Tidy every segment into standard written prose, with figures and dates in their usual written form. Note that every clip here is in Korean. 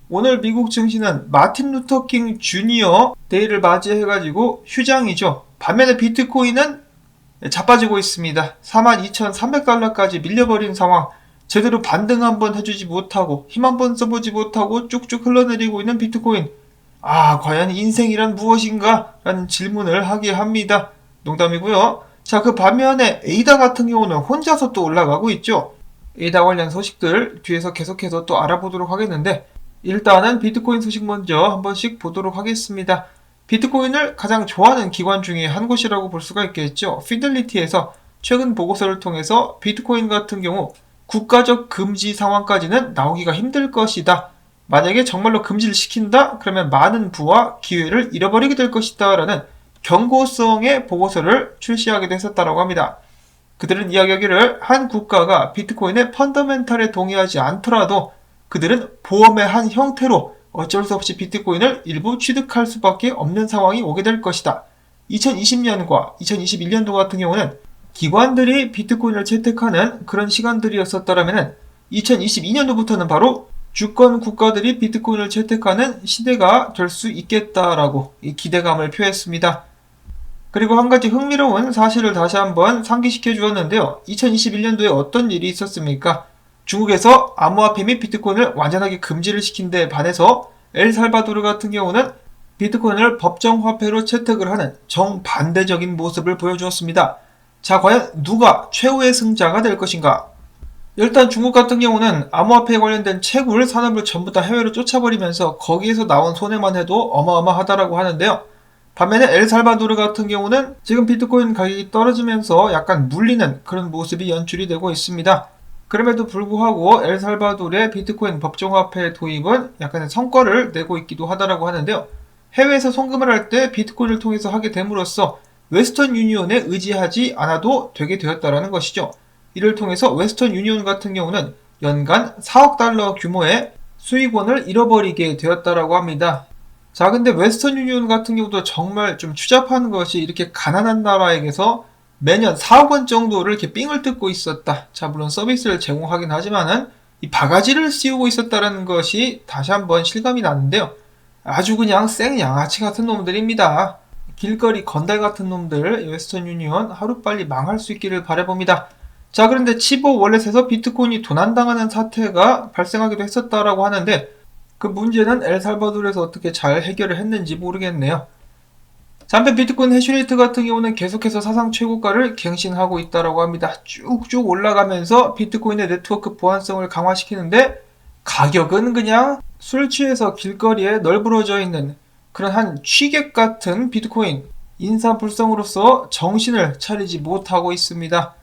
오늘 미국 증시는 마틴 루터 킹 주니어 데이를 맞이해가지고 휴장이죠. 반면에 비트코인은 자빠지고 있습니다. 42,300달러까지 밀려버린 상황. 제대로 반등 한번 해주지 못하고 힘 한번 써보지 못하고 쭉쭉 흘러내리고 있는 비트코인. 과연 인생이란 무엇인가? 라는 질문을 하게 합니다. 농담이고요. 자, 그 반면에 에이다 같은 경우는 혼자서 또 올라가고 있죠. 에이다 관련 소식들 뒤에서 계속해서 또 알아보도록 하겠는데, 일단은 비트코인 소식 먼저 한 번씩 보도록 하겠습니다. 비트코인을 가장 좋아하는 기관 중에 한 곳이라고 볼 수가 있겠죠. 피델리티에서 최근 보고서를 통해서 비트코인 같은 경우 국가적 금지 상황까지는 나오기가 힘들 것이다. 만약에 정말로 금지를 시킨다? 그러면 많은 부와 기회를 잃어버리게 될 것이다 라는 경고성의 보고서를 출시하게 됐었다고 합니다. 그들은 이야기하기를 한 국가가 비트코인의 펀더멘탈에 동의하지 않더라도 그들은 보험의 한 형태로 어쩔 수 없이 비트코인을 일부 취득할 수밖에 없는 상황이 오게 될 것이다. 2020년과 2021년도 같은 경우는 기관들이 비트코인을 채택하는 그런 시간들이었었다면 2022년도부터는 바로 주권 국가들이 비트코인을 채택하는 시대가 될 수 있겠다라고 이 기대감을 표했습니다. 그리고 한 가지 흥미로운 사실을 다시 한번 상기시켜 주었는데요. 2021년도에 어떤 일이 있었습니까? 중국에서 암호화폐 및 비트코인을 완전하게 금지를 시킨 데 반해서 엘살바도르 같은 경우는 비트코인을 법정화폐로 채택을 하는 정반대적인 모습을 보여주었습니다. 자, 과연 누가 최후의 승자가 될 것인가? 일단 중국 같은 경우는 암호화폐에 관련된 채굴 산업을 전부 다 해외로 쫓아버리면서 거기에서 나온 손해만 해도 어마어마하다라고 하는데요. 반면에 엘살바도르 같은 경우는 지금 비트코인 가격이 떨어지면서 약간 물리는 그런 모습이 연출이 되고 있습니다. 그럼에도 불구하고 엘살바도르의 비트코인 법정화폐 도입은 약간의 성과를 내고 있기도 하다라고 하는데요. 해외에서 송금을 할 때 비트코인을 통해서 하게 됨으로써 웨스턴 유니온에 의지하지 않아도 되게 되었다라는 것이죠. 이를 통해서 웨스턴 유니온 같은 경우는 연간 4억 달러 규모의 수익원을 잃어버리게 되었다라고 합니다. 자, 근데 웨스턴 유니온 같은 경우도 정말 좀 추잡한 것이 이렇게 가난한 나라에게서 매년 4억 원 정도를 이렇게 삥을 뜯고 있었다. 자, 물론 서비스를 제공하긴 하지만은 이 바가지를 씌우고 있었다는 것이 다시 한번 실감이 나는데요. 아주 그냥 생 양아치 같은 놈들입니다. 길거리 건달 같은 놈들, 웨스턴 유니온 하루빨리 망할 수 있기를 바라봅니다. 자, 그런데 치보 월렛에서 비트코인이 도난당하는 사태가 발생하기도 했었다라고 하는데 그 문제는 엘살바도르에서 어떻게 잘 해결을 했는지 모르겠네요. 한편 비트코인 해시레이트 같은 경우는 계속해서 사상 최고가를 갱신하고 있다고 합니다. 쭉쭉 올라가면서 비트코인의 네트워크 보안성을 강화시키는데 가격은 그냥 술 취해서 길거리에 널브러져 있는 그런 한 취객 같은 비트코인, 인사불성으로서 정신을 차리지 못하고 있습니다.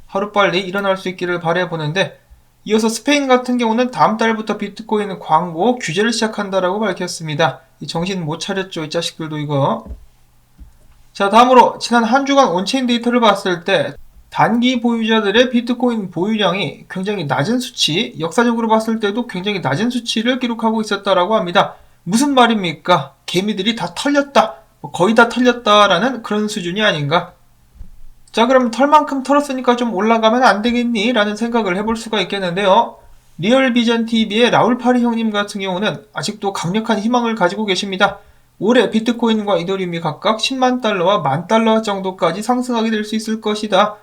하루빨리 일어날 수 있기를 바라보는데 이어서 스페인 같은 경우는 다음 달부터 비트코인 광고 규제를 시작한다라고 밝혔습니다. 이 정신 못 차렸죠, 이 자식들도 이거. 자, 다음으로 지난 한 주간 온체인 데이터를 봤을 때 단기 보유자들의 비트코인 보유량이 굉장히 낮은 수치, 역사적으로 봤을 때도 굉장히 낮은 수치를 기록하고 있었다라고 합니다. 무슨 말입니까? 개미들이 다 털렸다, 거의 다 털렸다라는 그런 수준이 아닌가? 자, 그럼 털만큼 털었으니까 좀 올라가면 안 되겠니? 라는 생각을 해볼 수가 있겠는데요. 리얼비전TV의 라울파리 형님 같은 경우는 아직도 강력한 희망을 가지고 계십니다. 올해 비트코인과 이더리움이 각각 10만 달러와 1만 달러 정도까지 상승하게 될 수 있을 것이다.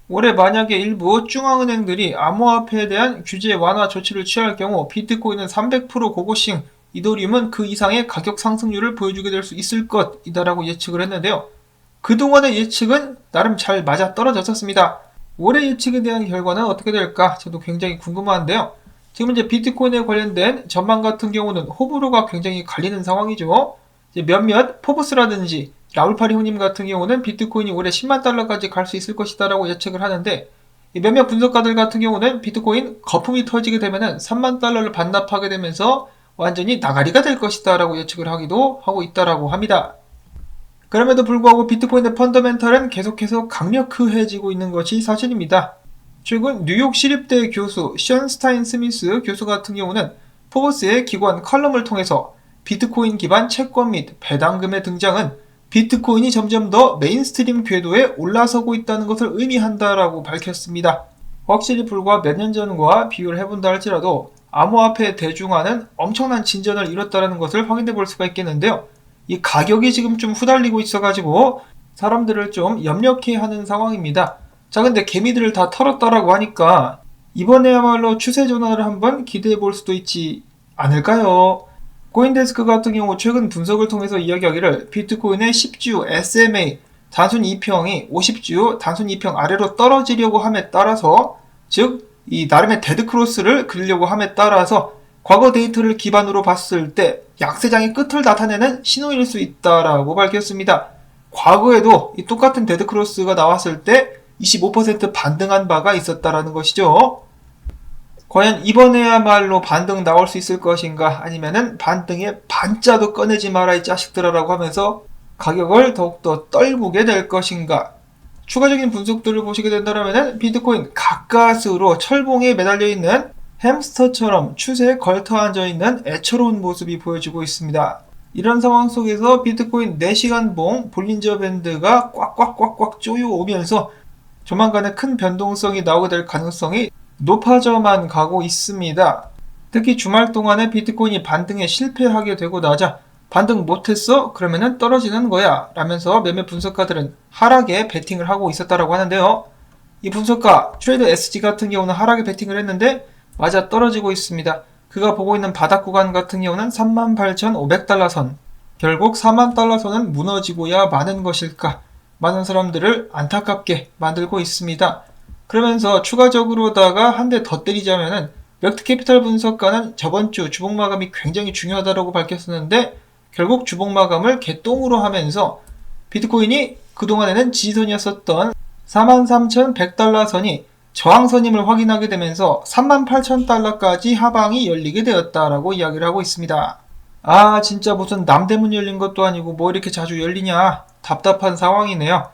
올해 만약에 일부 중앙은행들이 암호화폐에 대한 규제 완화 조치를 취할 경우 비트코인은 300% 고고싱, 이더리움은 그 이상의 가격 상승률을 보여주게 될 수 있을 것이다라고 예측을 했는데요. 그동안의 예측은 나름 잘 맞아 떨어졌었습니다. 올해 예측에 대한 결과는 어떻게 될까? 저도 굉장히 궁금한데요. 지금 이제 비트코인에 관련된 전망 같은 경우는 호불호가 굉장히 갈리는 상황이죠. 이제 몇몇 포브스라든지 라울파리 형님 같은 경우는 비트코인이 올해 10만 달러까지 갈 수 있을 것이다라고 예측을 하는데 몇몇 분석가들 같은 경우는 비트코인 거품이 터지게 되면은 3만 달러를 반납하게 되면서 완전히 나가리가 될 것이다라고 예측을 하기도 하고 있다라고 합니다. 그럼에도 불구하고 비트코인의 펀더멘탈은 계속해서 강력해지고 있는 것이 사실입니다. 최근 뉴욕 시립대 교수 션 스타인 스미스 교수 같은 경우는 포브스의 기관 컬럼을 통해서 비트코인 기반 채권 및 배당금의 등장은 비트코인이 점점 더 메인스트림 궤도에 올라서고 있다는 것을 의미한다라고 밝혔습니다. 확실히 불과 몇 년 전과 비교를 해본다 할지라도 암호화폐 대중화는 엄청난 진전을 이뤘다는 것을 확인해 볼 수가 있겠는데요. 이 가격이 지금 좀 후달리고 있어가지고 사람들을 좀 염려케 하는 상황입니다. 자, 근데 개미들을 다 털었다라고 하니까 이번에야말로 추세 전환을 한번 기대해 볼 수도 있지 않을까요? 코인데스크 같은 경우 최근 분석을 통해서 이야기하기를 비트코인의 10주 SMA 단순 2평이 50주 단순 2평 아래로 떨어지려고 함에 따라서, 즉 이 나름의 데드크로스를 그리려고 함에 따라서 과거 데이터를 기반으로 봤을 때 약세장의 끝을 나타내는 신호일 수 있다라고 밝혔습니다. 과거에도 이 똑같은 데드크로스가 나왔을 때 25% 반등한 바가 있었다라는 것이죠. 과연 이번에야말로 반등 나올 수 있을 것인가, 아니면은 반등에 반자도 꺼내지 마라 이 자식들아라고 하면서 가격을 더욱더 떨구게 될 것인가. 추가적인 분석들을 보시게 된다면 비트코인 가까스로 철봉에 매달려 있는 햄스터처럼 추세에 걸터 앉아있는 애처로운 모습이 보여지고 있습니다. 이런 상황 속에서 비트코인 4시간 봉 볼린저 밴드가 꽉꽉꽉꽉 쪼여오면서 조만간에 큰 변동성이 나오게 될 가능성이 높아져만 가고 있습니다. 특히 주말 동안에 비트코인이 반등에 실패하게 되고 나자 반등 못했어? 그러면은 떨어지는 거야 라면서 몇몇 분석가들은 하락에 베팅을 하고 있었다라고 하는데요. 이 분석가 트레이더 SG 같은 경우는 하락에 베팅을 했는데 맞아 떨어지고 있습니다. 그가 보고 있는 바닥 구간 같은 경우는 38,500달러 선. 결국 4만 달러 선은 무너지고야 마는 것일까? 많은 사람들을 안타깝게 만들고 있습니다. 그러면서 추가적으로다가 한 대 더 때리자면은 렉트캐피탈 분석가는 저번 주 주봉 마감이 굉장히 중요하다고 밝혔었는데 결국 주봉 마감을 개똥으로 하면서 비트코인이 그동안에는 지지선이었었던 43,100달러 선이 저항선임을 확인하게 되면서 38,000달러까지 하방이 열리게 되었다라고 이야기를 하고 있습니다. 아, 진짜 무슨 남대문 열린 것도 아니고 뭐 이렇게 자주 열리냐, 답답한 상황이네요.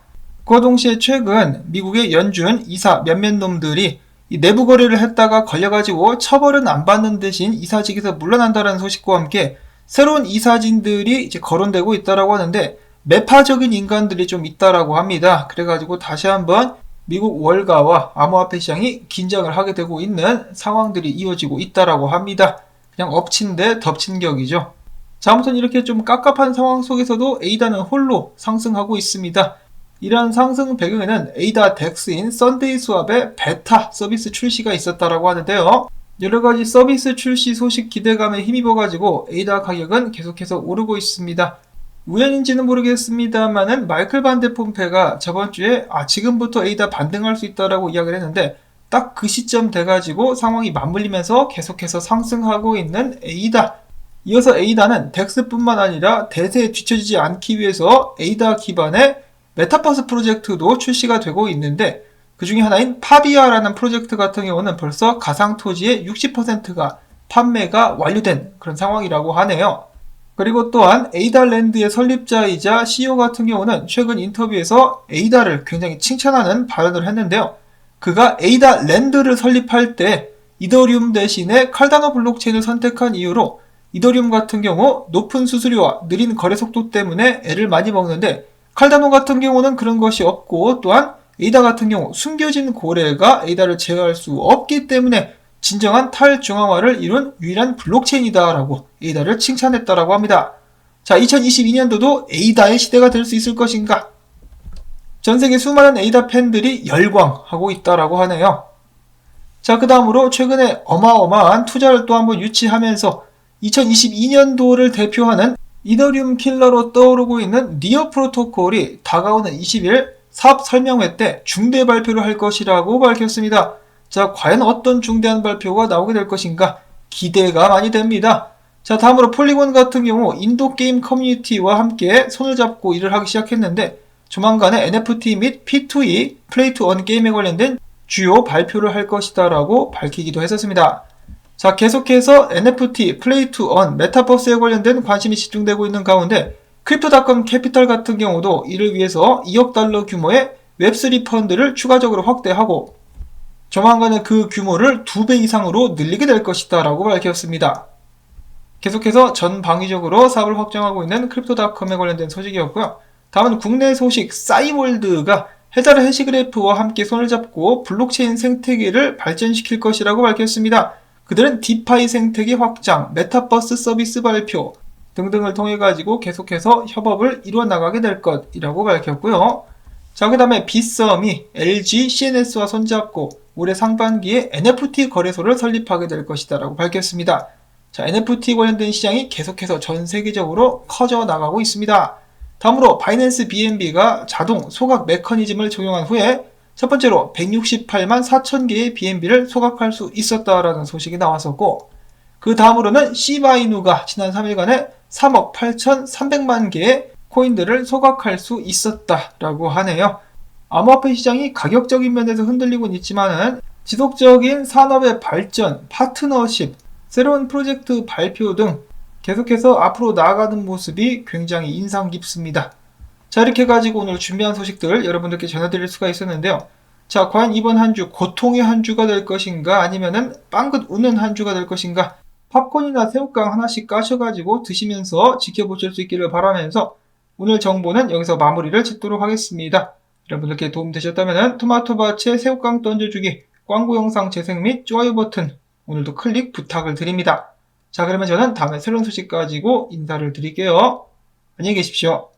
그와 동시에 최근 미국의 연준 이사 몇몇 놈들이 이 내부 거래를 했다가 걸려가지고 처벌은 안 받는 대신 이사직에서 물러난다는 소식과 함께 새로운 이사진들이 이제 거론되고 있다라고 하는데 매파적인 인간들이 좀 있다라고 합니다. 그래가지고 다시 한번 미국 월가와 암호화폐 시장이 긴장을 하게 되고 있는 상황들이 이어지고 있다라고 합니다. 그냥 엎친 데 덮친 격이죠. 자, 아무튼 이렇게 좀 깝깝한 상황 속에서도 에이다는 홀로 상승하고 있습니다. 이러한 상승 배경에는 에이다 덱스인 썬데이 스왑의 베타 서비스 출시가 있었다라고 하는데요. 여러가지 서비스 출시 소식 기대감에 힘입어가지고 에이다 가격은 계속해서 오르고 있습니다. 우연인지는 모르겠습니다만은 마이클 반데 폼페가 저번주에 지금부터 에이다 반등할 수 있다라고 이야기를 했는데 딱 그 시점 돼가지고 상황이 맞물리면서 계속해서 상승하고 있는 에이다. 이어서 에이다는 덱스뿐만 아니라 대세에 뒤처지지 않기 위해서 에이다 기반의 메타버스 프로젝트도 출시가 되고 있는데 그 중에 하나인 파비아라는 프로젝트 같은 경우는 벌써 가상토지의 60%가 판매가 완료된 그런 상황이라고 하네요. 그리고 또한 에이다랜드의 설립자이자 CEO 같은 경우는 최근 인터뷰에서 에이다를 굉장히 칭찬하는 발언을 했는데요. 그가 에이다랜드를 설립할 때 이더리움 대신에 칼다노 블록체인을 선택한 이유로 이더리움 같은 경우 높은 수수료와 느린 거래 속도 때문에 애를 많이 먹는데 칼다노 같은 경우는 그런 것이 없고 또한 에이다 같은 경우 숨겨진 고래가 에이다를 제어할 수 없기 때문에 진정한 탈중앙화를 이룬 유일한 블록체인이다 라고 에이다를 칭찬했다라고 합니다. 자, 2022년도도 에이다의 시대가 될 수 있을 것인가? 전세계 수많은 에이다 팬들이 열광하고 있다라고 하네요. 자, 그 다음으로 최근에 어마어마한 투자를 또 한번 유치하면서 2022년도를 대표하는 이더리움 킬러로 떠오르고 있는 니어 프로토콜이 다가오는 20일 사업 설명회 때 중대 발표를 할 것이라고 밝혔습니다. 자, 과연 어떤 중대한 발표가 나오게 될 것인가 기대가 많이 됩니다. 자, 다음으로 폴리곤 같은 경우 인도 게임 커뮤니티와 함께 손을 잡고 일을 하기 시작했는데 조만간에 NFT 및 P2E 플레이 투 원 게임에 관련된 주요 발표를 할 것이다 라고 밝히기도 했었습니다. 자, 계속해서 NFT 플레이 투 원 메타버스에 관련된 관심이 집중되고 있는 가운데 크립토닷컴 캐피탈 같은 경우도 이를 위해서 2억 달러 규모의 웹3 펀드를 추가적으로 확대하고 조만간에 그 규모를 2배 이상으로 늘리게 될 것이다 라고 밝혔습니다. 계속해서 전방위적으로 사업을 확장하고 있는 크립토닷컴에 관련된 소식이었고요. 다음은 국내 소식 싸이월드가 해달 해시그래프와 함께 손을 잡고 블록체인 생태계를 발전시킬 것이라고 밝혔습니다. 그들은 디파이 생태계 확장, 메타버스 서비스 발표 등등을 통해 가지고 계속해서 협업을 이루어 나가게 될 것이라고 밝혔고요. 자, 그 다음에 빗썸이 LG, CNS와 손잡고 올해 상반기에 NFT 거래소를 설립하게 될 것이다 라고 밝혔습니다. 자, NFT 관련된 시장이 계속해서 전 세계적으로 커져 나가고 있습니다. 다음으로 바이낸스 BNB가 자동 소각 메커니즘을 적용한 후에 첫 번째로 168만 4천 개의 BNB를 소각할 수 있었다라는 소식이 나왔었고, 그 다음으로는 시바이누가 지난 3일간에 3억 8,300만 개의 코인들을 소각할 수 있었다라고 하네요. 암호화폐 시장이 가격적인 면에서 흔들리고는 있지만은 지속적인 산업의 발전, 파트너십, 새로운 프로젝트 발표 등 계속해서 앞으로 나아가는 모습이 굉장히 인상 깊습니다. 자, 이렇게 가지고 오늘 준비한 소식들 여러분들께 전해드릴 수가 있었는데요. 자, 과연 이번 한 주 고통의 한 주가 될 것인가 아니면은 빵긋 웃는 한 주가 될 것인가, 팝콘이나 새우깡 하나씩 까셔가지고 드시면서 지켜보실 수 있기를 바라면서 오늘 정보는 여기서 마무리를 짓도록 하겠습니다. 여러분들께 도움되셨다면 토마토밭에 새우깡 던져주기, 광고 영상 재생 및 좋아요 버튼 오늘도 클릭 부탁을 드립니다. 자, 그러면 저는 다음에 새로운 소식 가지고 인사를 드릴게요. 안녕히 계십시오.